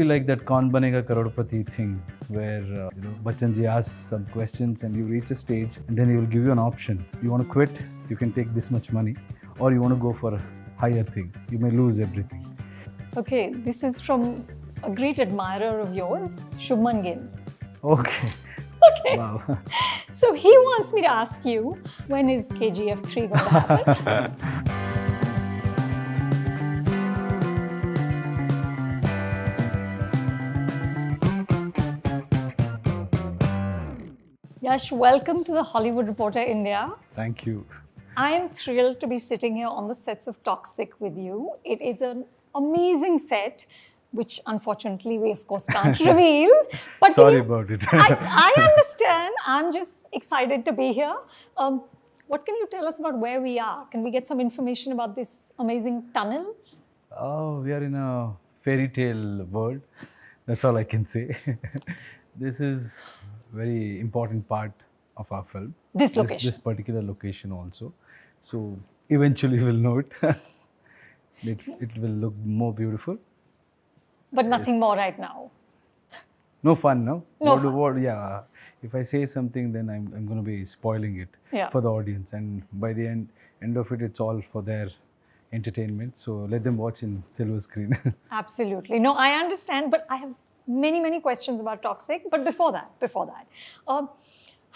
like that Kaun Banega Karodpati thing where Bachchan ji asks some questions and you reach a stage and then he will give you an option. You want to quit, you can take this much money, or you want to go for a higher thing. You may lose everything. Okay, this is from a great admirer of yours, Shubman Gill. Okay. Okay. Wow. So he wants me to ask you, when is KGF 3 going to happen? Yash, welcome to the Hollywood Reporter India. Thank you. I am thrilled to be sitting here on the sets of Toxic with you. It is an amazing set, which unfortunately we of course can't reveal. But Sorry about it. I understand. I'm just excited to be here. What can you tell us about where we are? Can we get some information about this amazing tunnel? Oh, we are in a fairy tale world. That's all I can say. This is a very important part of our film. This location. This particular location also. So eventually we'll know it. It will look more beautiful. But nothing more right now. No fun, no? No fun. Yeah. If I say something, then I'm going to be spoiling it for the audience. And by the end of it, it's all for their entertainment. So let them watch in silver screen. Absolutely. No, I understand, but I have many questions about Toxic. But before that,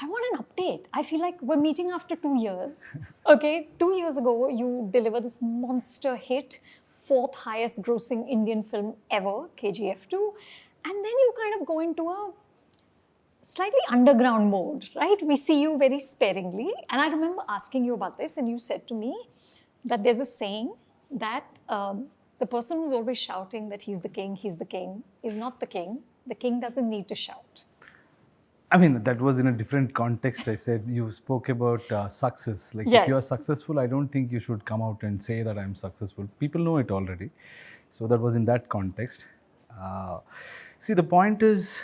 I want an update. I feel like we're meeting after 2 years. Okay, 2 years ago, you delivered this monster hit, 4th highest grossing Indian film ever, KGF 2. And then you kind of go into a slightly underground mode, right? We see you very sparingly. And I remember asking you about this, and you said to me that there's a saying that the person who's always shouting that he's the king, is not the king. The king doesn't need to shout. I mean, that was in a different context. I said, you spoke about success. Like, yes. If you are successful, I don't think you should come out and say that I'm successful. People know it already. So that was in that context. See, the point is,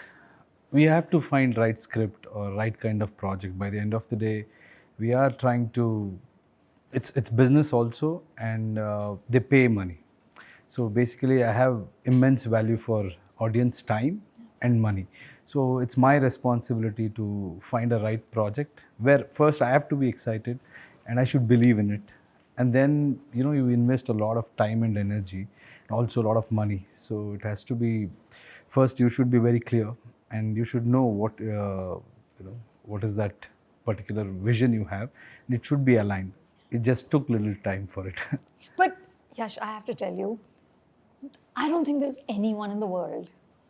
we have to find right script or right kind of project. By the end of the day, we are trying to, it's business also, and they pay money. So basically, I have immense value for audience time and money. So it's my responsibility to find a right project where first I have to be excited and I should believe in it. And then, you invest a lot of time and energy, and also a lot of money. So it has to be, first you should be very clear and you should know what is that particular vision you have. And it should be aligned. It just took little time for it. But Yash, I have to tell you, I don't think there's anyone in the world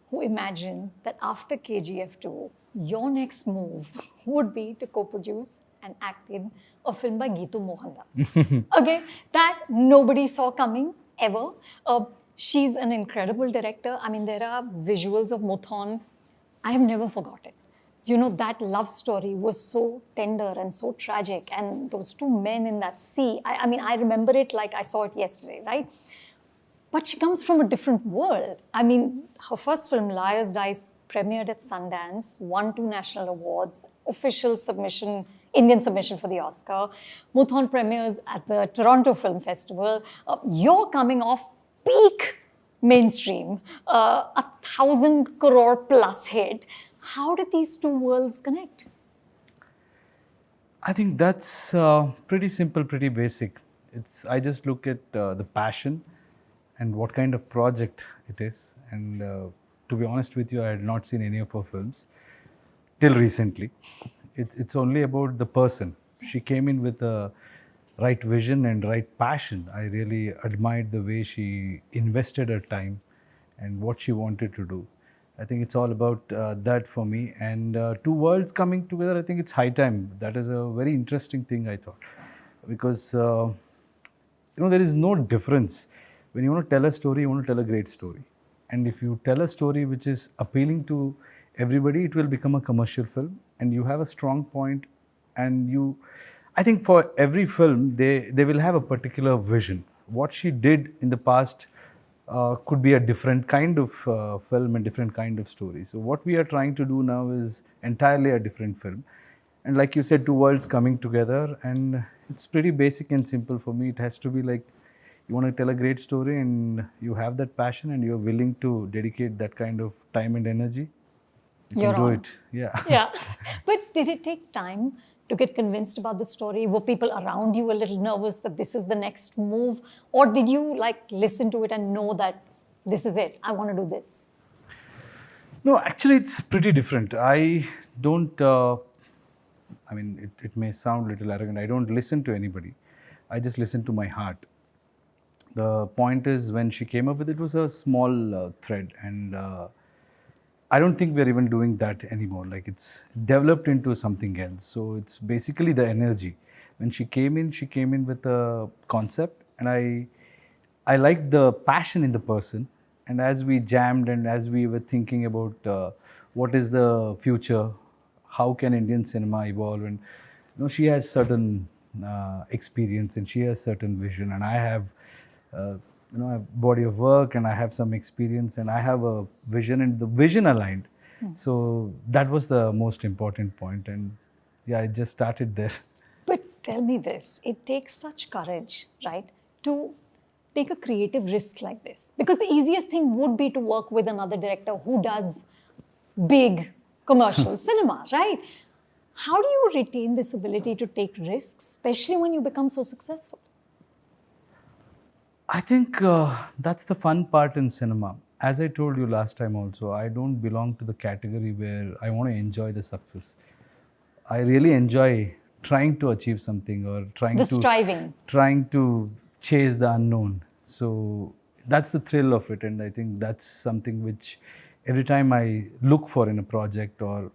who imagined that after KGF 2, your next move would be to co-produce and act in a film by Geetu Mohandas. Okay, that nobody saw coming ever. She's an incredible director. I mean, there are visuals of Muthon. I have never forgotten. That love story was so tender and so tragic, and those two men in that sea. I mean, I remember it like I saw it yesterday, right? But she comes from a different world. I mean, her first film, Liar's Dice, premiered at Sundance, won 2 national awards, official submission, Indian submission for the Oscar. Muthon premieres at the Toronto Film Festival. You're coming off peak mainstream, 1,000 crore plus hit. How did these two worlds connect? I think that's pretty simple, pretty basic. I just look at the passion and what kind of project it is. And to be honest with you, I had not seen any of her films till recently. It's only about the person. She came in with a right vision and right passion. I really admired the way she invested her time and what she wanted to do. I think it's all about that for me. And 2 worlds coming together, I think it's high time. That is a very interesting thing, I thought. Because, there is no difference. When you want to tell a story, you want to tell a great story. And if you tell a story which is appealing to everybody, it will become a commercial film. And you have a strong point. And I think for every film, they will have a particular vision. What she did in the past could be a different kind of film and different kind of story. So what we are trying to do now is entirely a different film. And like you said, 2 worlds coming together. And it's pretty basic and simple for me. It has to be like, you want to tell a great story and you have that passion and you're willing to dedicate that kind of time and energy, you You're can do on. it. Yeah. Yeah. But did it take time to get convinced about the story? Were people around you a little nervous that this is the next move? Or did you like listen to it and know that this is it? I want to do this. No, actually, it's pretty different. I don't, it may sound a little arrogant. I don't listen to anybody. I just listen to my heart. The point is, when she came up with it, it was a small thread, and I don't think we're even doing that anymore. Like, it's developed into something else. So it's basically the energy. When she came in with a concept, and I liked the passion in the person. And as we jammed and as we were thinking about what is the future, how can Indian cinema evolve, and she has certain experience and she has certain vision, and I have uh, a body of work and I have some experience and I have a vision and the vision aligned. So that was the most important point, and yeah, it just started there. But tell me this, it takes such courage, right, to take a creative risk like this? Because the easiest thing would be to work with another director who does big commercial cinema, right? How do you retain this ability to take risks, especially when you become so successful? I think that's the fun part in cinema. As I told you last time also, I don't belong to the category where I want to enjoy the success. I really enjoy trying to achieve something or The striving. trying to chase the unknown. So that's the thrill of it, and I think that's something which every time I look for in a project. Or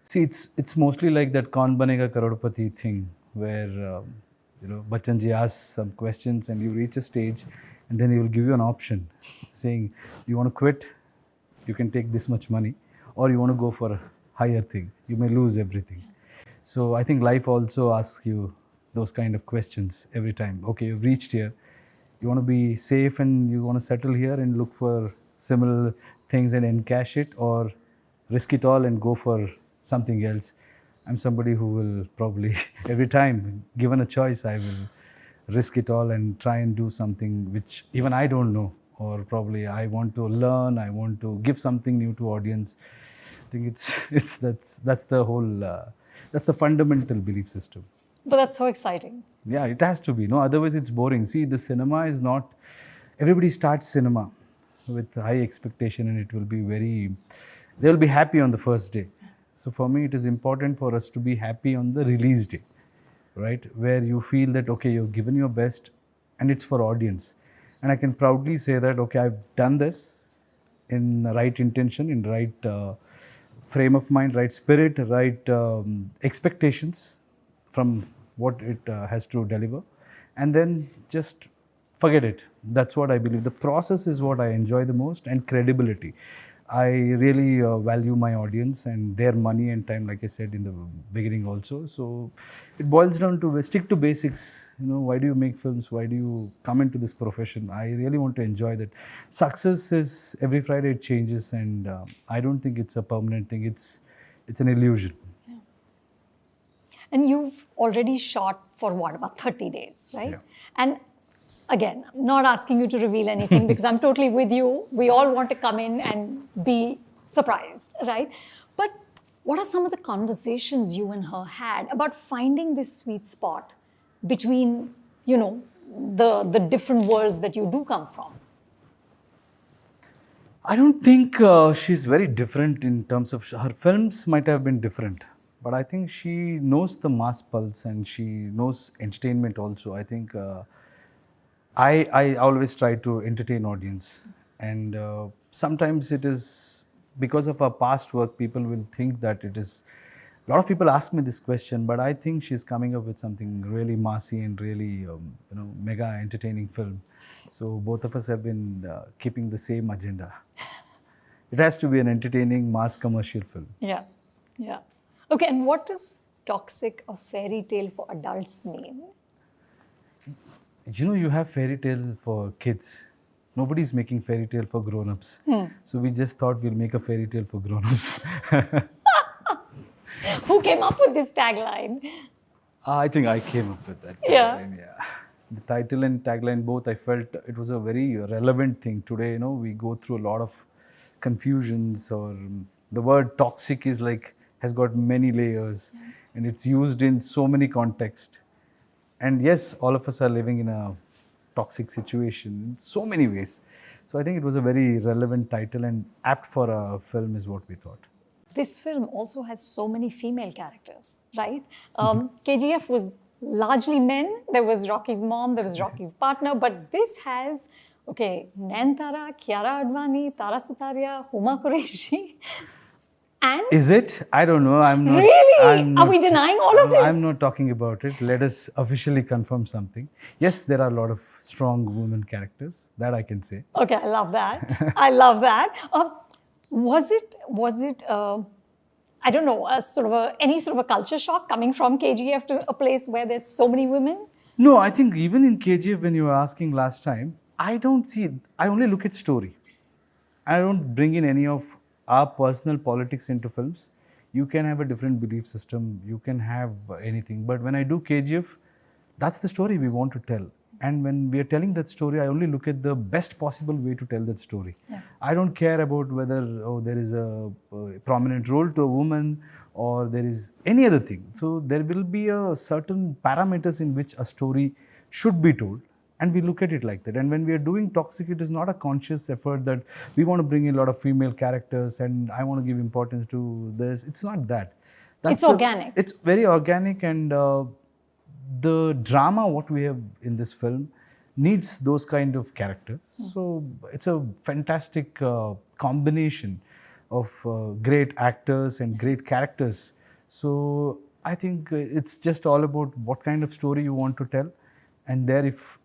see, it's mostly like that "Kaun Banega Karodpati" thing, where Bachchan ji asks some questions, and you reach a stage, and then he will give you an option, saying, "You want to quit? You can take this much money, or you want to go for a higher thing. You may lose everything." So I think life also asks you those kind of questions every time. Okay, you've reached here. You want to be safe and you want to settle here and look for similar things and encash it, or risk it all and go for something else. I'm somebody who will probably every time given a choice, I will risk it all and try and do something which even I don't know, or probably I want to learn. I want to give something new to audience. I think it's that's the whole that's the fundamental belief system. But that's so exciting. Yeah, it has to be. No, otherwise it's boring. See, the cinema is not. Everybody starts cinema with high expectation, and it will be very. They will be happy on the first day. So for me, it is important for us to be happy on the release day, right? Where you feel that okay, you've given your best, and it's for audience, and I can proudly say that okay, I've done this in the right intention, in right frame of mind, right spirit, right expectations from what it has to deliver, and then just forget it. That's what I believe. The process is what I enjoy the most, and credibility. I really value my audience and their money and time, like I said in the beginning also. So it boils down to stick to basics. Why do you make films? Why do you come into this profession? I really want to enjoy that. Success is every Friday it changes, and I don't think it's a permanent thing. It's an illusion. And you've already shot for what, about 30 days, right? Yeah. And again, I'm not asking you to reveal anything because I'm totally with you. We all want to come in and be surprised, right? But what are some of the conversations you and her had about finding this sweet spot between, the different worlds that you do come from? I don't think she's very different in terms of her films might have been different, but I think she knows the mass pulse and she knows entertainment also. I think I always try to entertain audience, and sometimes it is because of our past work. People will think that it is. A lot of people ask me this question, but I think she's coming up with something really massy and really mega entertaining film. So both of us have been keeping the same agenda. It has to be an entertaining mass commercial film. Yeah, yeah. Okay, and what does toxic a fairy tale for adults mean? You have fairy tale for kids. Nobody's making fairy tale for grown-ups. So we just thought we'll make a fairy tale for grown-ups. Who came up with this tagline? I think I came up with that. Yeah. Tagline, yeah. The title and tagline both, I felt it was a very relevant thing. Today, we go through a lot of confusions, or the word toxic is like, has got many layers, and it's used in so many contexts. And yes, all of us are living in a toxic situation in so many ways. So I think it was a very relevant title and apt for a film, is what we thought. This film also has so many female characters, right? KGF was largely men. There was Rocky's mom, there was Rocky's partner, but this has, okay, Nayanthara, Kiara Advani, Tara Sutaria, Huma Qureshi, and Is it? I don't know. I'm not. really, I'm are not, we denying all of no, this? I'm not talking about it. Let us officially confirm something. Yes, there are a lot of strong women characters. That I can say. Okay, I love that. I love that. Was it? I don't know, any sort of a culture shock coming from KGF to a place where there's so many women? No, I think even in KGF, when you were asking last time, I don't see. I only look at story. I don't bring in any of our personal politics into films. You can have a different belief system, you can have anything. But when I do KGF, that's the story we want to tell. And when we are telling that story, I only look at the best possible way to tell that story. Yeah. I don't care about whether there is a prominent role to a woman or there is any other thing. So there will be a certain parameters in which a story should be told. And we look at it like that. And when we are doing Toxic, it is not a conscious effort that we want to bring in a lot of female characters and I want to give importance to this. It's not that. It's organic. It's very organic, and the drama what we have in this film needs those kind of characters. So it's a fantastic combination of great actors and great characters. So I think it's just all about what kind of story you want to tell. And there, if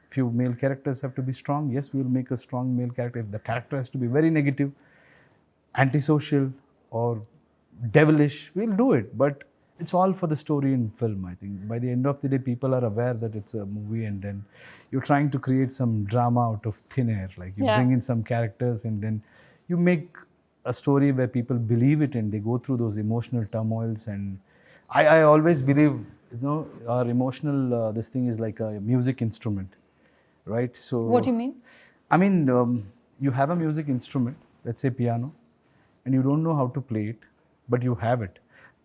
few male characters have to be strong, yes, we will make a strong male character. If the character has to be very negative, antisocial, or devilish, we'll do it. But it's all for the story in film. I think by the end of the day, people are aware that it's a movie, and then you're trying to create some drama out of thin air. Like you bring in some characters, and then you make a story where people believe it and they go through those emotional turmoils. And I always believe, our emotional this thing is like a music instrument, right? So What do you mean? I mean, you have a music instrument, let's say piano, and you don't know how to play it, but you have it.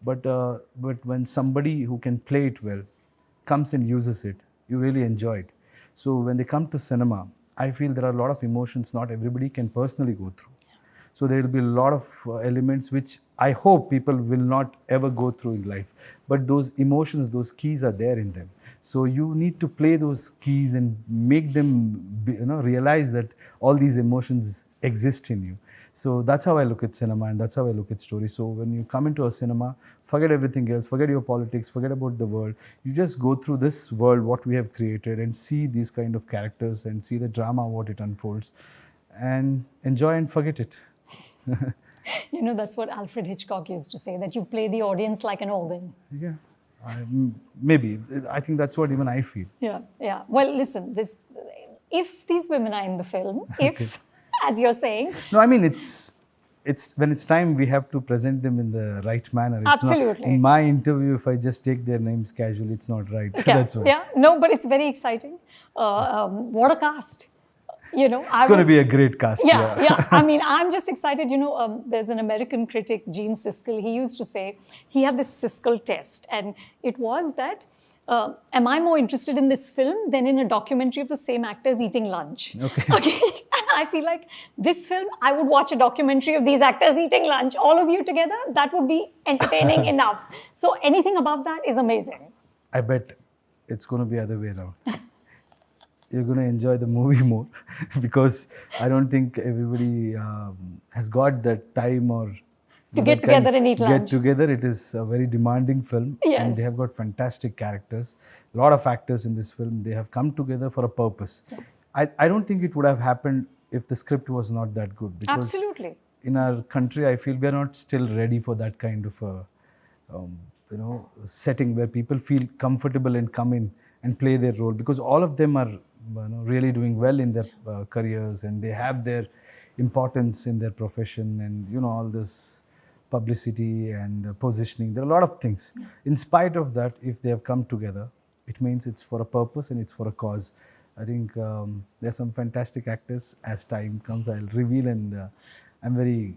But when somebody who can play it well comes and uses it, you really enjoy it. So when they come to cinema, I feel there are a lot of emotions not everybody can personally go through. So there will be a lot of elements which I hope people will not ever go through in life. But those emotions, those keys are there in them. So you need to play those keys and make them realize that all these emotions exist in you. So that's how I look at cinema, and that's how I look at stories. So when you come into a cinema, forget everything else, forget your politics, forget about the world. You just go through this world, what we have created, and see these kind of characters and see the drama, what it unfolds, and enjoy and forget it. That's what Alfred Hitchcock used to say, that you play the audience like an organ. Yeah, maybe. I think that's what even I feel. Yeah. Well, listen, if these women are in the film, as you're saying. No, I mean, it's when it's time, we have to present them in the right manner. It's Absolutely. Not, in my interview, if I just take their names casually, it's not right. That's why. Yeah, no, but it's very exciting. What a cast. It's going to be a great cast. Yeah. I mean, I'm just excited. There's an American critic, Gene Siskel. He used to say, he had this Siskel test, and it was that, am I more interested in this film than in a documentary of the same actors eating lunch? Okay. And I feel like this film, I would watch a documentary of these actors eating lunch, all of you together. That would be entertaining enough. So anything above that is amazing. I bet it's going to be the other way around. You're going to enjoy the movie more because I don't think everybody has got that time or to get together and eat lunch. Get together. It is a very demanding film. Yes. And they have got fantastic characters. A lot of actors in this film. They have come together for a purpose. Yeah. I don't think it would have happened if the script was not that good. Because Absolutely. In our country, I feel we are not still ready for that kind of a setting where people feel comfortable and come in and play their role, because all of them are really doing well in their careers, and they have their importance in their profession, and all this publicity and positioning. There are a lot of things. Yeah. In spite of that, if they have come together, it means it's for a purpose and it's for a cause. I think there's some fantastic actors. As time comes, I'll reveal, and I'm very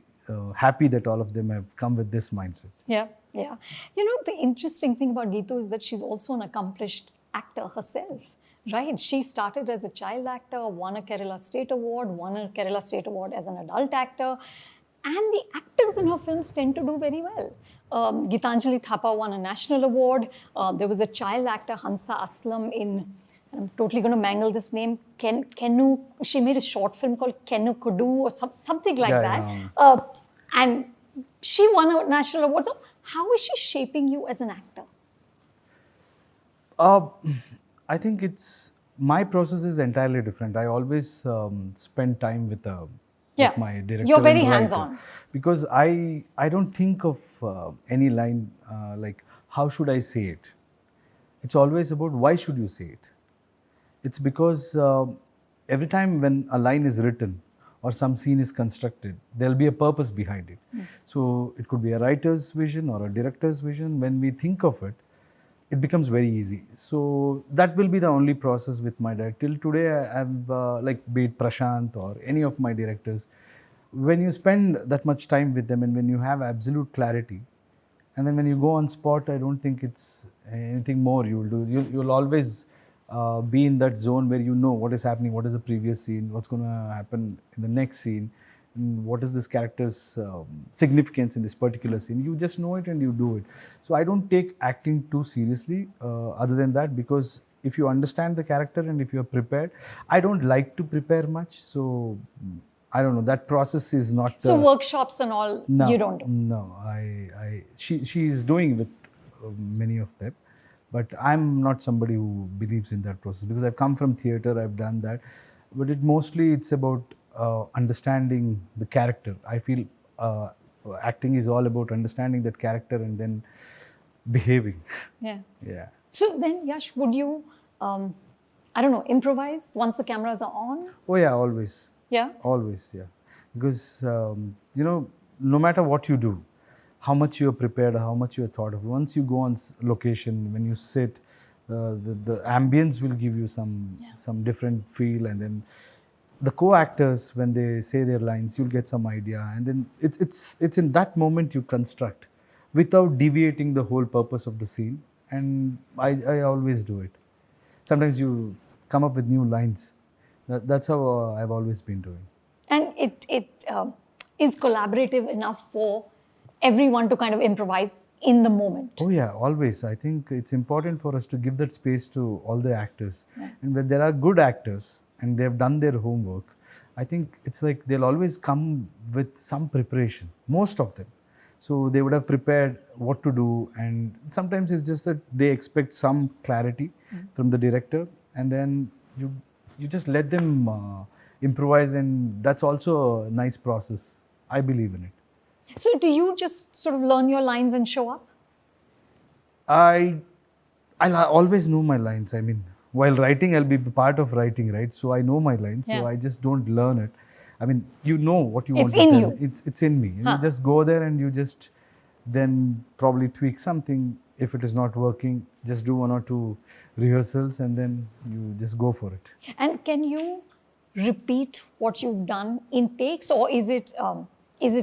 happy that all of them have come with this mindset. Yeah, yeah. You know, the interesting thing about Geetu is that she's also an accomplished actor herself, right? She started as a child actor, won a Kerala State Award, won a Kerala State Award as an adult actor, and the actors in her films tend to do very well. Gitanjali Thapa won a national award. There was a child actor, Hansa Aslam, in, I'm totally going to mangle this name, Kenu. She made a short film called Kenu Kudu or something like that. Yeah. And she won a national award. So how is she shaping you as an actor? I think my process is entirely different. I always spend time with my director. You're very and writer. hands-on. Because I don't think of any line like how should I say it. It's always about why should you say it. It's because every time when a line is written or some scene is constructed, there'll be a purpose behind it. So it could be a writer's vision or a director's vision. When we think of it, it becomes very easy. So that will be the only process with my director. Till today, I've like be it Prashant or any of my directors, when you spend that much time with them and when you have absolute clarity, and then when you go on spot, I don't think it's anything more you will do. You'll always be in that zone where you know what is happening, what is the previous scene, what's going to happen in the next scene, and what is this character's significance in this particular scene. You just know it and you do it. So I don't take acting too seriously other than that, because if you understand the character and if you are prepared, I don't like to prepare much. So I don't know, that process is not... So workshops and all, no, you don't do? No, she is doing with many of them. But I'm not somebody who believes in that process, because I've come from theatre, I've done that. But it's about understanding the character. I feel acting is all about understanding that character and then behaving. Yeah. Yeah. So then, Yash, would you, I don't know, improvise once the cameras are on? Oh yeah, always. Yeah? Always, yeah. Because, no matter what you do, how much you are prepared, how much you are thought of, once you go on location, when you sit, the ambience will give you some different feel, and then the co-actors, when they say their lines, you'll get some idea, and then it's in that moment you construct without deviating the whole purpose of the scene. And I always do it. Sometimes you come up with new lines. That's how I've always been doing. And it is collaborative enough for everyone to kind of improvise in the moment. Oh yeah, always. I think it's important for us to give that space to all the actors. Yeah. And when there are good actors and they've done their homework, I think it's like they'll always come with some preparation, most of them. So they would have prepared what to do, and sometimes it's just that they expect some clarity from the director, and then you just let them improvise, and that's also a nice process. I believe in it. So do you just sort of learn your lines and show up? I always know my lines. I mean, while writing, I'll be part of writing, right? So I know my lines. So I just don't learn it. I mean, you know what you want to tell. It's in you. It's in me. You just go there and you just then probably tweak something. If it is not working, just do 1 or 2 rehearsals and then you just go for it. And can you repeat what you've done in takes, or is it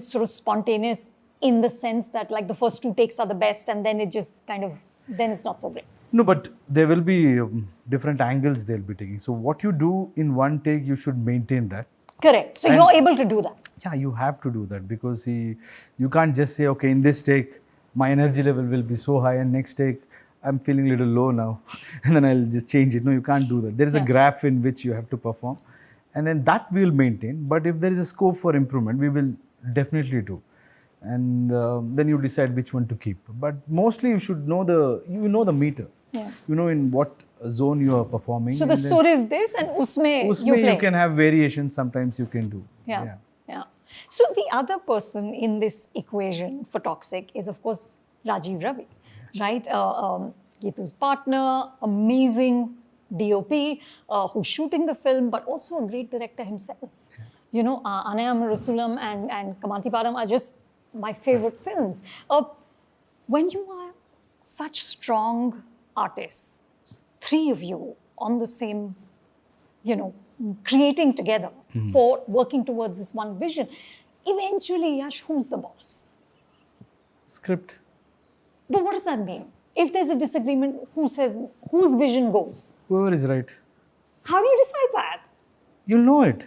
sort of spontaneous in the sense that like the first 2 takes are the best and then it just kind of, then it's not so great? No, but there will be different angles they'll be taking. So what you do in 1 take, you should maintain that. Correct. So you're able to do that. Yeah, you have to do that, because you can't just say, okay, in this take, my energy level will be so high, and next take, I'm feeling a little low now, and then I'll just change it. No, you can't do that. There is a graph in which you have to perform, and then that we will maintain. But if there is a scope for improvement, we will definitely do. And then you decide which one to keep. But mostly you should know the meter. Yeah. You know in what zone you are performing. So the story is this, and usme you play. You can have variations, sometimes you can do. Yeah. So the other person in this equation for Toxic is, of course, Rajeev Ravi, right? Geetu's partner, amazing DOP, who's shooting the film, but also a great director himself. Yeah. You know, Anayam Rasulam and Kamanthi Padam are just my favorite films. When you are such strong artists, three of you on the same, creating together for working towards this one vision. Eventually, Yash, who's the boss? Script. But what does that mean? If there's a disagreement, who says whose vision goes? Whoever is right. How do you decide that? You'll know it.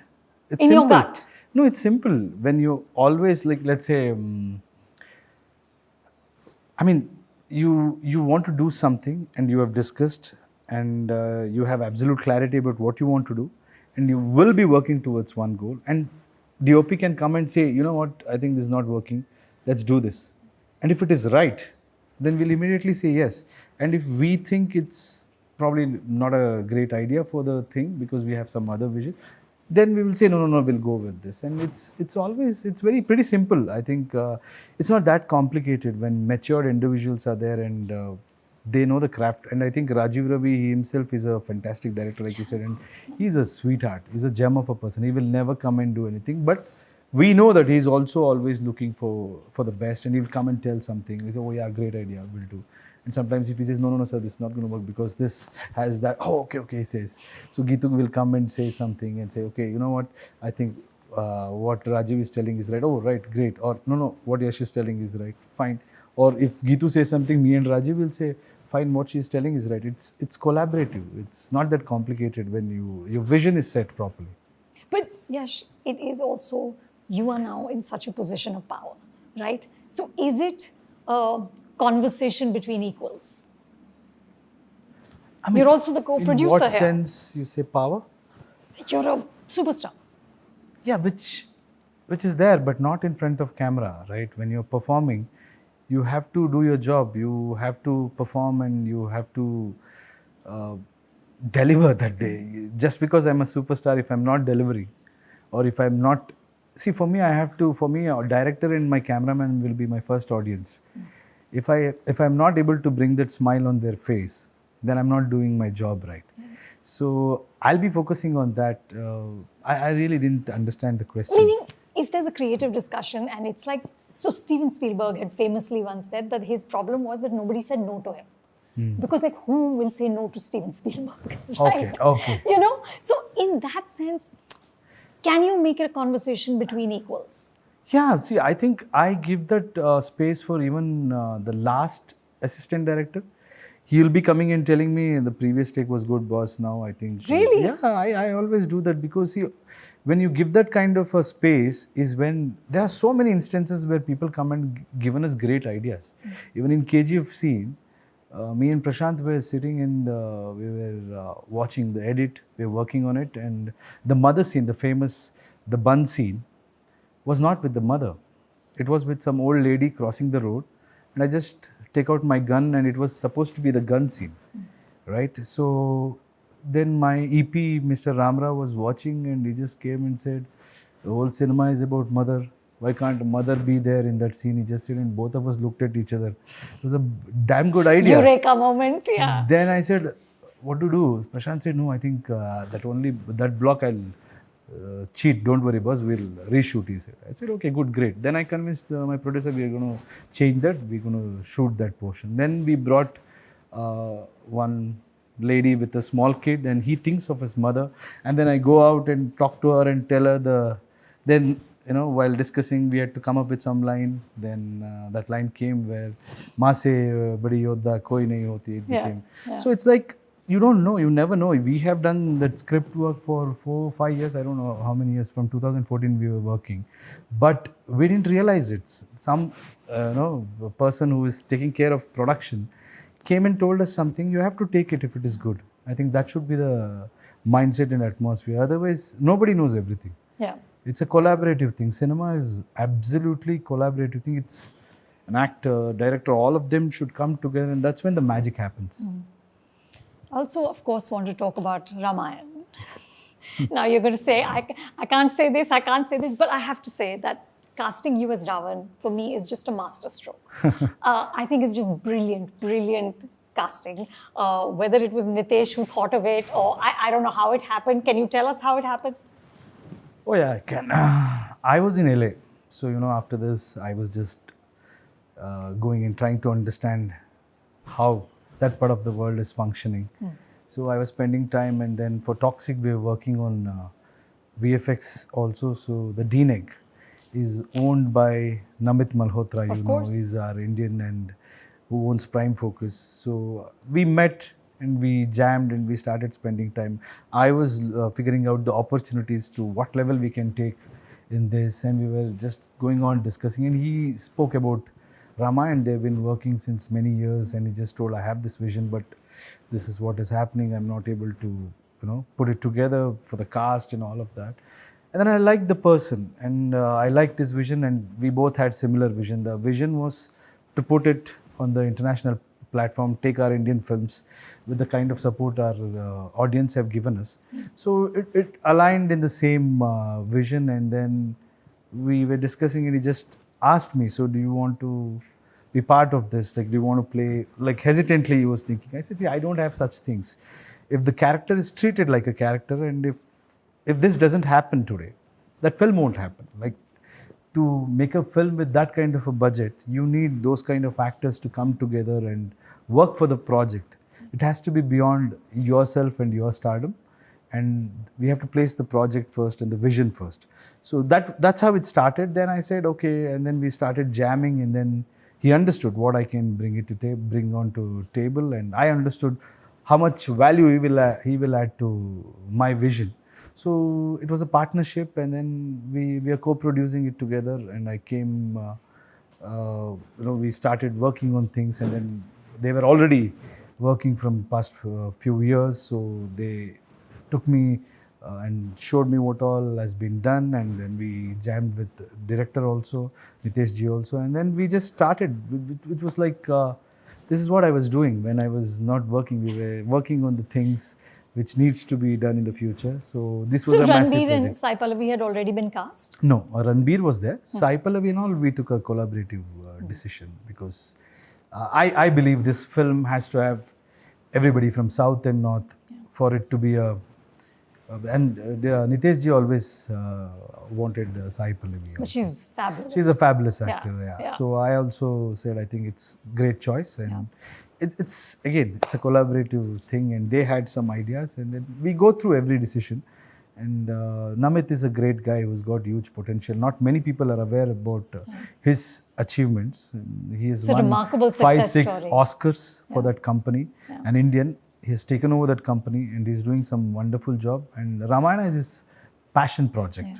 It's In simple. your gut? No, it's simple. When you always, like, let's say, you want to do something and you have discussed and you have absolute clarity about what you want to do, and you will be working towards one goal, and DOP can come and say, you know what, I think this is not working, let's do this. And if it is right, then we'll immediately say yes. And if we think it's probably not a great idea for the thing because we have some other vision, then we will say no, we'll go with this. And it's pretty simple. I think it's not that complicated when matured individuals are there and they know the craft. And I think Rajeev Ravi, he himself is a fantastic director, like you said, and he's a sweetheart. He's a gem of a person. He will never come and do anything, but we know that he's also always looking for the best, and he'll come and tell something. We say, oh yeah, great idea, we'll do. And sometimes if he says, no, sir, this is not going to work because this has that, oh, okay, he says. So Geetu will come and say something and say, okay, you know what, I think what Rajiv is telling is right. Oh, right, great. Or no, what Yash is telling is right, fine. Or if Geetu says something, me and Rajiv will say, fine, what she is telling is right. It's collaborative. It's not that complicated when your vision is set properly. But Yash, it is also, you are now in such a position of power, right? So is it a conversation between equals? I mean, you're also the co-producer here. In what sense you say power? You're a superstar. Yeah, which is there, but not in front of camera, right? When you're performing, you have to do your job. You have to perform and you have to deliver that day. Just because I'm a superstar, if I'm not delivering, or if I'm not... See, for me, a director and my cameraman will be my first audience. If I'm not able to bring that smile on their face, then I'm not doing my job right. So I'll be focusing on that. I really didn't understand the question. Meaning, if there's a creative discussion and it's like, so Steven Spielberg had famously once said that his problem was that nobody said no to him. Because like, who will say no to Steven Spielberg? Right? Okay. You know, so in that sense, can you make it a conversation between equals? Yeah, see, I think I give that space for even the last assistant director. He'll be coming and telling me the previous take was good, boss. Now I think... Really? Yeah, I always do that because see, when you give that kind of a space is when there are so many instances where people come and given us great ideas. Even in KGF scene, me and Prashant were sitting and we were watching the edit, we were working on it, and the mother scene, the bun scene, was not with the mother. It was with some old lady crossing the road, and I just take out my gun and it was supposed to be the gun scene, right? So then my EP, Mr. Ramra, was watching and he just came and said, the whole cinema is about mother. Why can't mother be there in that scene? He just said, and both of us looked at each other. It was a damn good idea. Eureka moment, yeah. Then I said, what to do? Prashant said, no, I think that block I'll cheat, don't worry boss, we'll reshoot, he said. I said, okay, good, great. Then I convinced my producer, we're going to change that, we're going to shoot that portion. Then we brought one lady with a small kid and he thinks of his mother, and then I go out and talk to her and tell her then, you know, while discussing, we had to come up with some line. Then that line came where "Maa se badi yodha koi nahi hoti." It became. Yeah. So it's like, you don't know, you never know. We have done that script work for 4 or 5 years. I don't know how many years. From 2014 we were working, but we didn't realize it. Some person who is taking care of production came and told us something. You have to take it if it is good. I think that should be the mindset and atmosphere. Otherwise, nobody knows everything. Yeah. It's a collaborative thing. Cinema is absolutely collaborative thing. It's an actor, director, all of them should come together, and that's when the magic happens. Also, of course, want to talk about Ramayana. Now you're going to say, I can't say this, but I have to say that casting you as Ravan, for me, is just a masterstroke. I think it's just brilliant casting. Whether it was Nitesh who thought of it, or I don't know how it happened. Can you tell us how it happened? Oh yeah, I can. I was in LA. So, after this, I was just going and trying to understand how that part of the world is functioning. So I was spending time, and then for Toxic we were working on VFX also. So the DNEG is owned by Namit Malhotra, Of course. he's our Indian and who owns Prime Focus. So we met and we jammed and we started spending time. I was figuring out the opportunities to what level we can take in this, and we were just going on discussing. And he spoke about Ramayana. They've been working since many years, and he just told, I have this vision, but this is what is happening. I'm not able to, put it together for the cast and all of that. And then I liked the person, and I liked his vision, and we both had similar vision. The vision was to put it on the international platform, take our Indian films with the kind of support our audience have given us. So it aligned in the same vision, and then we were discussing, and he just asked me, so do you want to be part of this? Like, do you want to play? Like, hesitantly he was thinking. I said, yeah, I don't have such things. If the character is treated like a character, and if this doesn't happen today, that film won't happen. Like, to make a film with that kind of a budget, you need those kind of actors to come together and work for the project. It has to be beyond yourself and your stardom, and we have to place the project first and the vision first. So that's how it started. Then I said okay, and then we started jamming, and then he understood what I can bring onto table, and I understood how much value he will add to my vision. So it was a partnership, and then we are co-producing it together. And I came, we started working on things, and then they were already working from past few years. So they took me and showed me what all has been done, and then we jammed with the director also, Nitesh ji also, and then we just started. It was like this is what I was doing when I was not working. We were working on the things which needs to be done in the future. So this was a massive project. So Ranbir and Sai Pallavi had already been cast? No, Ranbir was there. Sai Pallavi and all, we took a collaborative decision, because I believe this film has to have everybody from South and North for it to be a... and Nitesh ji always wanted Sai Pallavi. But she's fabulous. She's a fabulous actor, Yeah. So I also said, I think it's great choice. And it's a collaborative thing, and they had some ideas, and then we go through every decision. And Namit is a great guy who's got huge potential. Not many people are aware about his achievements. He has won remarkable 5, success 6 story. Oscars for that company. An Indian. He has taken over that company, and he's doing some wonderful job. And Ramayana is his passion project.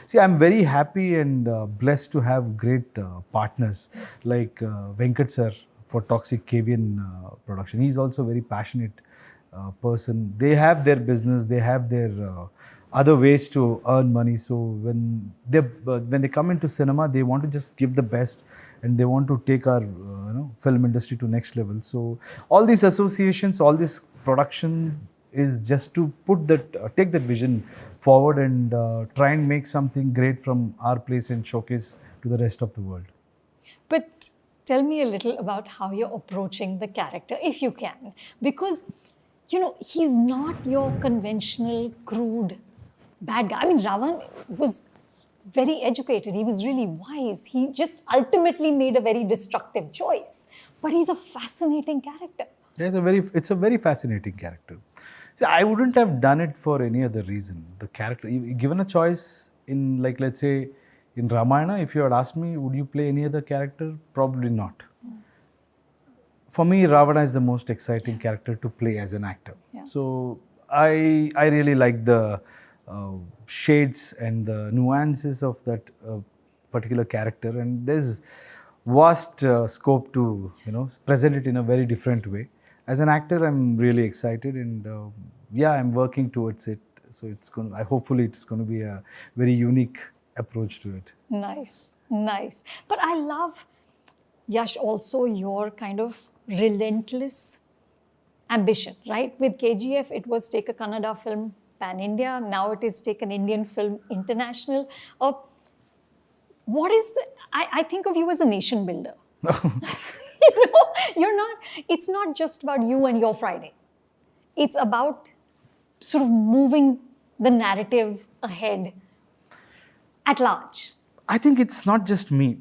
See, I'm very happy and blessed to have great partners like Venkat sir for Toxic KVN production. He's also a very passionate person. They have their business, they have their other ways to earn money. So when they come into cinema, they want to just give the best, and they want to take our film industry to next level. So all these associations, all this production is just to put that take that vision forward and try and make something great from our place and showcase to the rest of the world. But tell me a little about how you're approaching the character, if you can. Because, he's not your conventional, crude, bad guy. I mean, Ravan was very educated. He was really wise. He just ultimately made a very destructive choice. But he's a fascinating character. It's a very fascinating character. See, I wouldn't have done it for any other reason. The character, given a choice in, like, let's say, in Ramayana, if you had asked me, would you play any other character? Probably not. For me, Ravana is the most exciting character to play as an actor. So I really like the shades and the nuances of that particular character, and there's vast scope to present it in a very different way. As an actor, I'm really excited, and I'm working towards it. So hopefully it's going to be a very unique approach to it. Nice. But I love, Yash, also your kind of relentless ambition, right? With KGF, it was take a Kannada film pan-India. Now it is take an Indian film international. What is I think of you as a nation builder. It's not just about you and your Friday. It's about sort of moving the narrative ahead at large. I think it's not just me.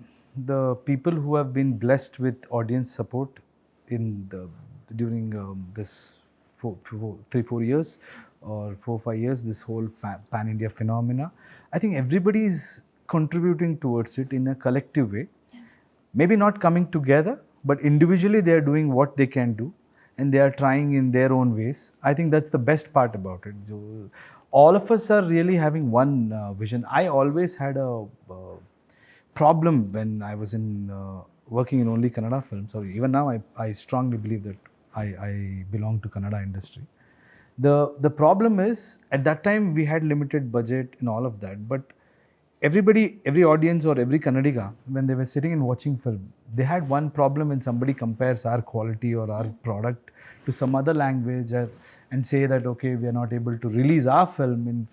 The people who have been blessed with audience support during this 4 years or 4 5 years, this whole pan-India phenomena. I think everybody is contributing towards it in a collective way. Maybe not coming together, but individually they are doing what they can do, and they are trying in their own ways. I think that's the best part about it. So, all of us are really having one vision. I always had a problem when I was in working in only Kannada films, or even now I strongly believe that I belong to Kannada industry. The problem is, at that time we had limited budget and all of that, but everybody, every audience or every Kannadiga, when they were sitting and watching film, they had one problem when somebody compares our quality or our product to some other language, and say that, okay, we are not able to release our film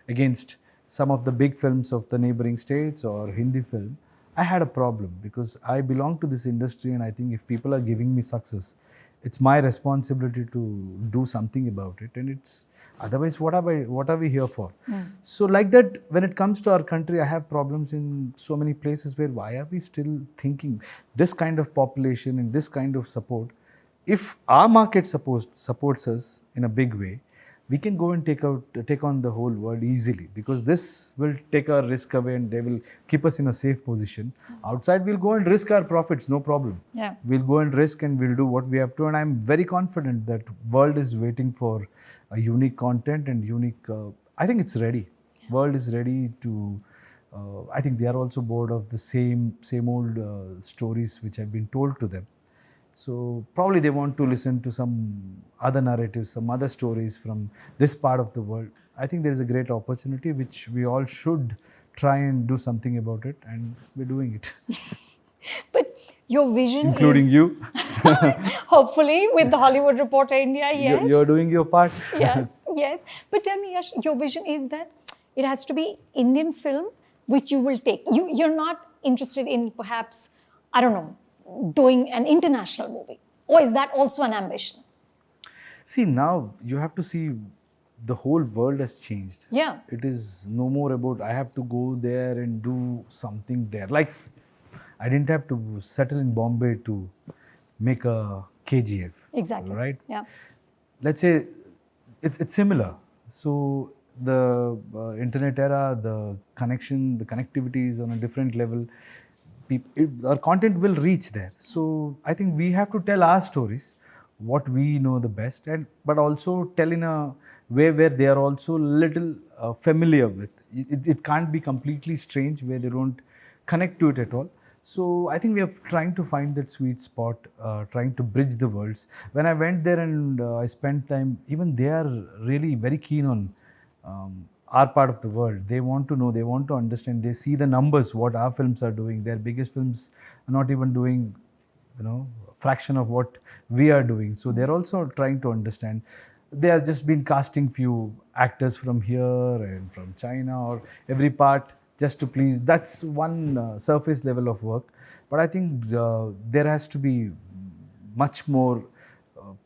against some of the big films of the neighboring states or Hindi film. I had a problem because I belong to this industry, and I think if people are giving me success, it's my responsibility to do something about it. And it's otherwise, what are we here for? So like that, when it comes to our country, I have problems in so many places where why are we still thinking this kind of population and this kind of support? If our market supports us in a big way, we can go and take on the whole world easily, because this will take our risk away and they will keep us in a safe position. Outside, we'll go and risk our profits, no problem. Yeah. We'll go and risk and we'll do what we have to. And I'm very confident that world is waiting for a unique content and unique. I think it's ready. Yeah. World is ready to. I think they are also bored of the same old stories which have been told to them. So probably they want to listen to some other narratives, some other stories from this part of the world. I think there is a great opportunity which we all should try and do something about it, and we're doing it. But your vision including is... you. Hopefully with the Hollywood Reporter India, yes. You're doing your part. Yes, yes. But tell me, Yash, your vision is that it has to be Indian film which you will take. You're not interested in perhaps, I don't know, doing an international movie? Or is that also an ambition? See, now you have to see the whole world has changed. Yeah. It is no more about I have to go there and do something there. Like, I didn't have to settle in Bombay to make a KGF. Exactly. Right? Yeah. Let's say it's similar. So the internet era, the connection, the connectivity is on a different level. Our content will reach there. So I think we have to tell our stories, what we know the best, but also tell in a way where they are also little familiar with. It can't be completely strange where they don't connect to it at all. So I think we are trying to find that sweet spot, trying to bridge the worlds. When I went there and I spent time, even they are really very keen on our part of the world. They want to know, they want to understand, they see the numbers, what our films are doing. Their biggest films are not even doing, a fraction of what we are doing. So they're also trying to understand. They have just been casting few actors from here and from China or every part just to please. That's one surface level of work. But I think there has to be much more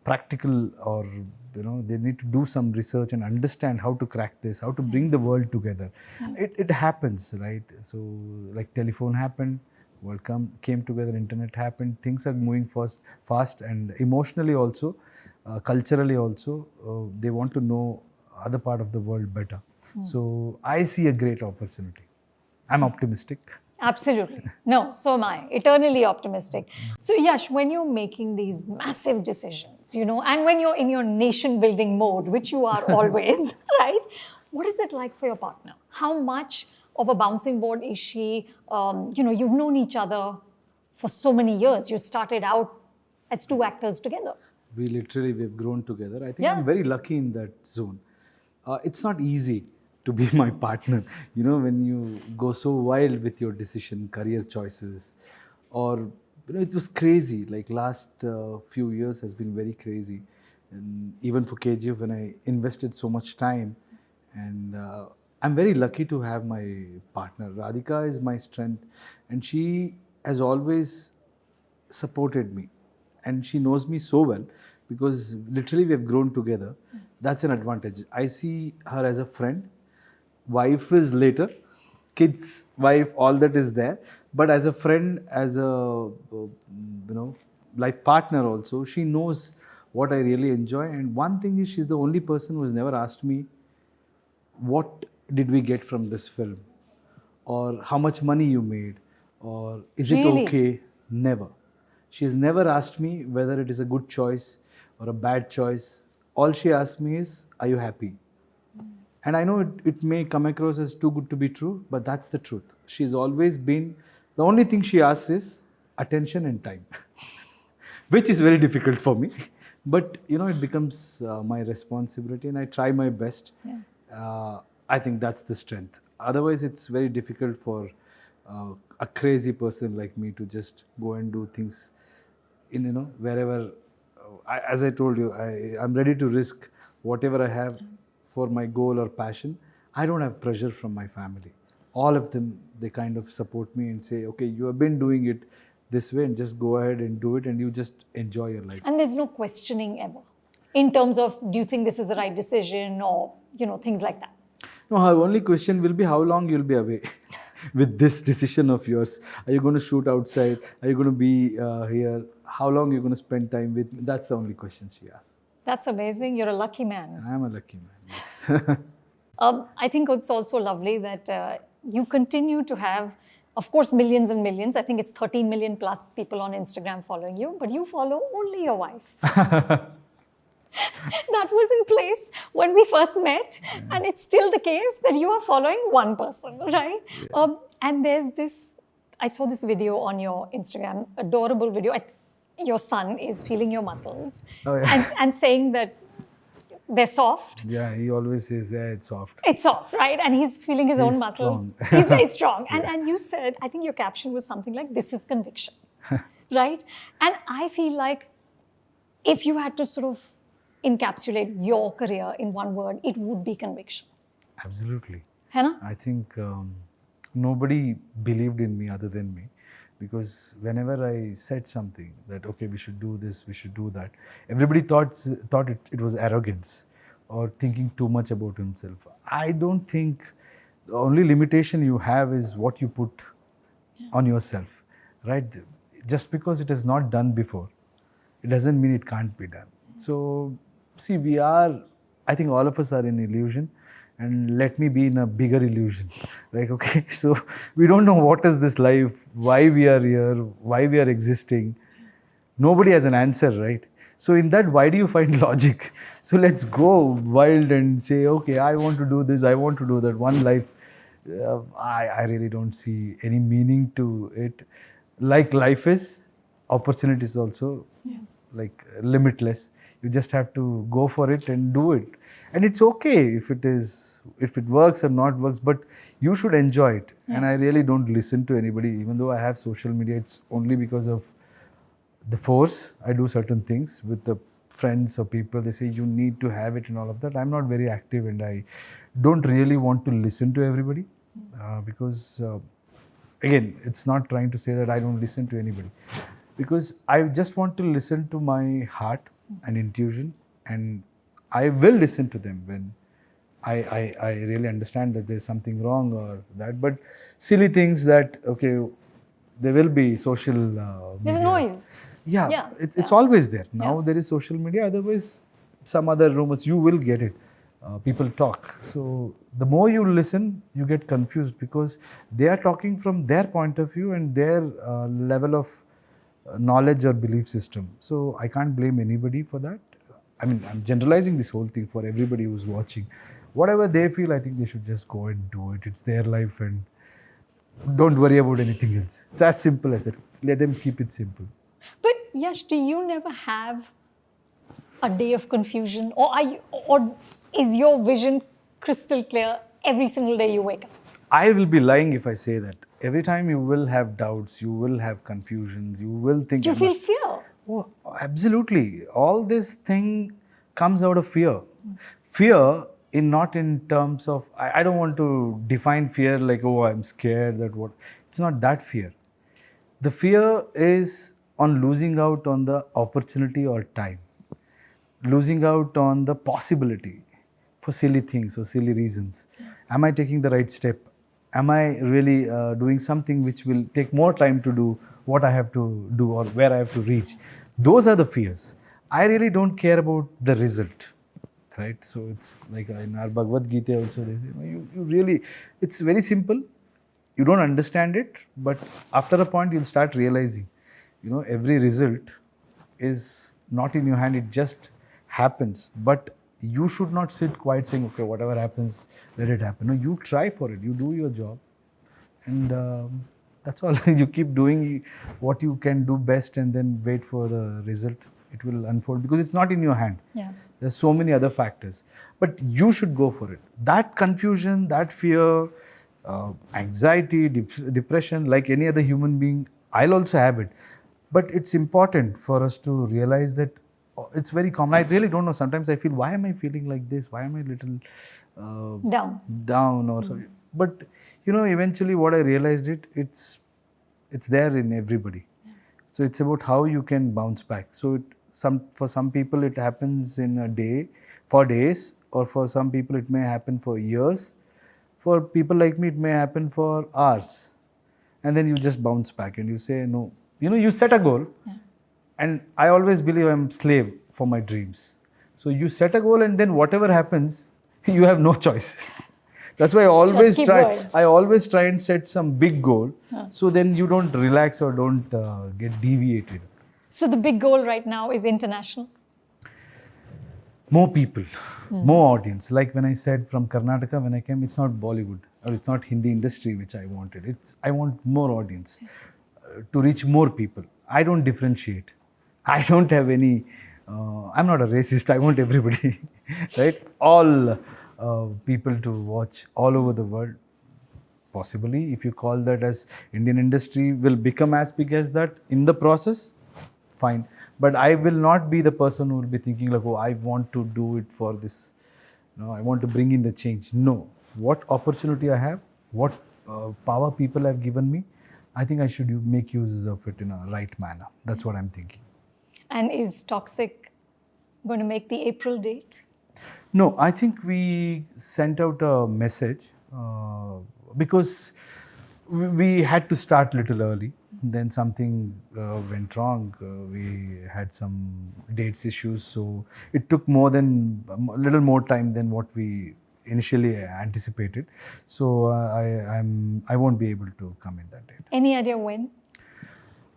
practical, or they need to do some research and understand how to crack this, how to bring the world together. It happens, right? So like telephone happened, world came together, internet happened, things are moving fast, and emotionally also, culturally also, they want to know other part of the world better. So I see a great opportunity. I'm optimistic. Absolutely. No, so am I. Eternally optimistic. So Yash, when you're making these massive decisions, and when you're in your nation building mode, which you are always, right? What is it like for your partner? How much of a bouncing board is she? You've known each other for so many years. You started out as two actors together. We've grown together. I think I'm very lucky in that zone. It's not easy to be my partner, when you go so wild with your decision, career choices, or it was crazy. Like last few years has been very crazy, and even for KGF, when I invested so much time, and I'm very lucky to have my partner. Radhika is my strength, and she has always supported me, and she knows me so well because literally we have grown together. That's an advantage. I see her as a friend. Wife is later, kids, wife, all that is there. But as a friend, as a life partner also, she knows what I really enjoy. And one thing is, she's the only person who has never asked me, what did we get from this film? Or how much money you made? Or is it Really? okay? Never. She's never asked me whether it is a good choice or a bad choice. All she asks me is, are you happy? And I know it may come across as too good to be true, but that's the truth. She's always been, the only thing she asks is attention and time, which is very difficult for me. But it becomes my responsibility, and I try my best. I think that's the strength. Otherwise, it's very difficult for a crazy person like me to just go and do things in wherever. As I told you, I'm ready to risk whatever I have for my goal or passion. I don't have pressure from my family. All of them, they kind of support me and say, okay, you have been doing it this way, and just go ahead and do it, and you just enjoy your life. And there's no questioning ever in terms of, do you think this is the right decision, or things like that? No, our only question will be how long you'll be away with this decision of yours. Are you going to shoot outside? Are you going to be here? How long are you going to spend time with me? That's the only question she asks. That's amazing. You're a lucky man. I'm a lucky man, yes. I think it's also lovely that you continue to have, of course, millions and millions. I think it's 13 million plus people on Instagram following you, but you follow only your wife. That was in place when we first met, and it's still the case that you are following one person, right? Yeah. And there's this, I saw this video on your Instagram, adorable video. Your son is feeling your muscles and saying that they're soft. Yeah, he always says, yeah, it's soft. It's soft, right? And he's feeling his own muscles. Strong. He's very strong. Yeah. And you said, I think your caption was something like, this is conviction, right? And I feel like if you had to sort of encapsulate your career in one word, it would be conviction. Absolutely. Hai I think nobody believed in me other than me, because whenever I said something that, okay, we should do this, we should do that, everybody thought it was arrogance or thinking too much about himself. I don't think the only limitation you have is what you put on yourself, right? Just because it is not done before, it doesn't mean it can't be done. So, see, I think all of us are in illusion, and let me be in a bigger illusion. Like, okay, so we don't know what is this life, why we are here, why we are existing. Nobody has an answer, right? So in that, why do you find logic? So let's go wild and say, okay, I want to do this, I want to do that. One life, I really don't see any meaning to it. Like life is, opportunity is also like limitless. You just have to go for it and do it. And it's okay if it works or not works, but you should enjoy it. And I really don't listen to anybody. Even though I have social media, it's only because of the force. I do certain things with the friends or people. They say you need to have it and all of that. I'm not very active, and I don't really want to listen to everybody because again, it's not trying to say that I don't listen to anybody, because I just want to listen to my heart and intuition, and I will listen to them when I really understand that there's something wrong or that. But silly things that, okay, there will be social media. There's noise. Yeah, it's always there. Now there is social media, otherwise some other rumors, you will get it. People talk. So the more you listen, you get confused because they are talking from their point of view and their level of knowledge or belief system. So I can't blame anybody for that. I mean, I'm generalizing this whole thing for everybody who's watching. Whatever they feel, I think they should just go and do it. It's their life, and don't worry about anything else. It's as simple as that. Let them keep it simple. But Yash, do you never have a day of confusion, or is your vision crystal clear every single day you wake up? I will be lying if I say that. Every time you will have doubts, you will have confusions, you will think. Do you feel fear? Oh, absolutely. All this thing comes out of fear. Fear, not in terms of, I don't want to define fear like, oh, I'm scared that what. It's not that fear. The fear is on losing out on the opportunity or time, losing out on the possibility for silly things or silly reasons. Am I taking the right step? Am I really doing something which will take more time to do what I have to do or where I have to reach? Those are the fears. I really don't care about the result, right? So it's like in our Bhagavad Gita also, they say, you really, it's very simple. You don't understand it, but after a point, you'll start realizing, every result is not in your hand. It just happens. But you should not sit quiet saying, okay, whatever happens, let it happen. No, you try for it. You do your job. And that's all. You keep doing what you can do best and then wait for the result. It will unfold because it's not in your hand. Yeah. There's so many other factors. But you should go for it. That confusion, that fear, anxiety, depression, like any other human being, I'll also have it. But it's important for us to realize that it's very common. I really don't know. Sometimes I feel, why am I feeling like this? Why am I little down or something? But eventually what I realized it's there in everybody. Yeah. So it's about how you can bounce back. So for some people it happens in a day, for days, or for some people it may happen for years. For people like me, it may happen for hours. And then you just bounce back and you say, no. You set a goal. Yeah. And I always believe I'm slave for my dreams. So you set a goal and then whatever happens, you have no choice. That's why I always try and set some big goal. So then you don't relax or don't get deviated. So the big goal right now is international? More people, more audience. Like when I said from Karnataka, when I came, it's not Bollywood or it's not Hindi industry which I wanted. I want more audience to reach more people. I don't differentiate. I don't have any, I'm not a racist. I want everybody, right? All people to watch all over the world. Possibly, if you call that as Indian industry will become as big as that in the process, fine. But I will not be the person who will be thinking like, oh, I want to do it for this. No, I want to bring in the change. No. What opportunity I have, what power people have given me, I think I should make use of it in a right manner. That's what I'm thinking. And is Toxic going to make the April date? No, I think we sent out a message because we had to start a little early. Then something went wrong. We had some dates issues, so it took a little more time than what we initially anticipated. So I won't be able to come in that date. Any idea when?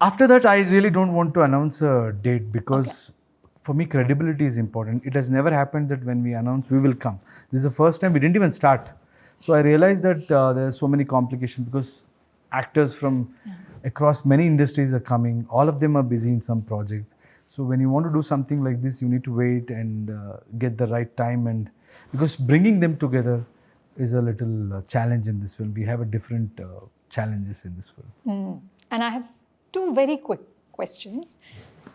After that, I really don't want to announce a date because for me, credibility is important. It has never happened that when we announce, we will come. This is the first time we didn't even start. So I realized that there are so many complications because actors from across many industries are coming. All of them are busy in some project. So when you want to do something like this, you need to wait and get the right time. And because bringing them together is a little challenge in this film. We have a different challenges in this film. And I have two very quick questions.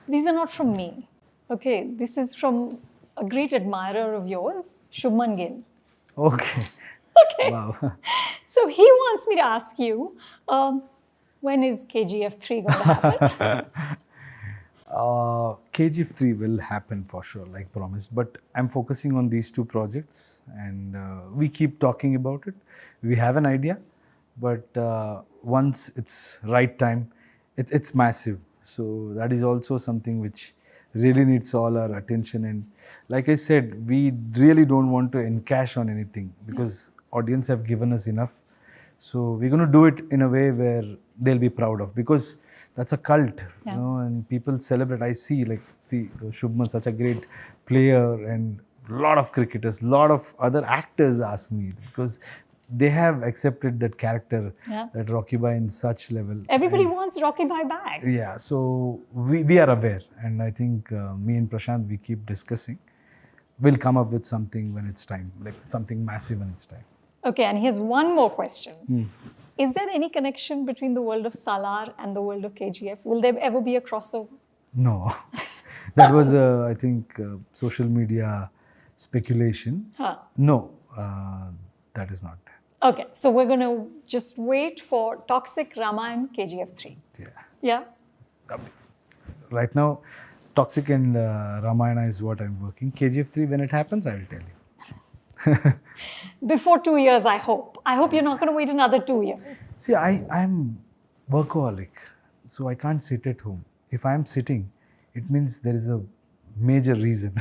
These are not from me. Okay, this is from a great admirer of yours, Shubman Gill. Okay. Okay. Wow. So he wants me to ask you, when is KGF 3 going to happen? KGF 3 will happen for sure, like promised. But I'm focusing on these two projects and we keep talking about it. We have an idea, but once it's right time, it's massive. So that is also something which really needs all our attention. And like I said, we really don't want to encash on anything because audience have given us enough. So we're going to do it in a way where they'll be proud of because that's a cult, and people celebrate. I see Shubman, such a great player, and a lot of cricketers, a lot of other actors ask me because they have accepted that character, that Rocky Bhai in such level. Everybody wants Rocky Bhai back. Yeah, so we are aware, and I think me and Prashant, we keep discussing. We'll come up with something when it's time, like something massive when it's time. Okay, and here's one more question. Is there any connection between the world of Salar and the world of KGF? Will there ever be a crossover? No. That was, I think, social media speculation. No, that is not there. Okay, so we're going to just wait for Toxic, Ramayana, KGF 3. Yeah? Right now, Toxic and Ramayana is what I'm working. KGF 3, when it happens, I will tell you. Before 2 years, I hope. I hope you're not going to wait another 2 years. See, I'm workaholic, so I can't sit at home. If I'm sitting, it means there is a major reason.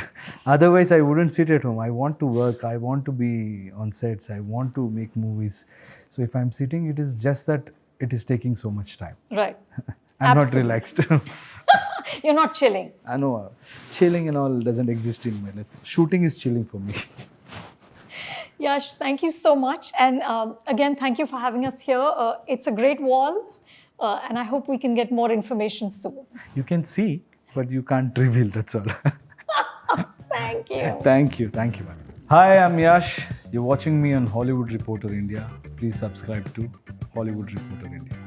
Otherwise, I wouldn't sit at home. I want to work. I want to be on sets. I want to make movies. So if I'm sitting, it is just that it is taking so much time. Right. I'm not Absolutely. relaxed. You're not chilling. I know chilling and all doesn't exist in my life. Shooting is chilling for me. Yash, thank you so much. And again, thank you for having us here. It's a great wall. And I hope we can get more information soon. You can see, but you can't reveal. That's all. Thank you. Thank you. Thank you, man. Hi, I'm Yash. You're watching me on Hollywood Reporter India. Please subscribe to Hollywood Reporter India.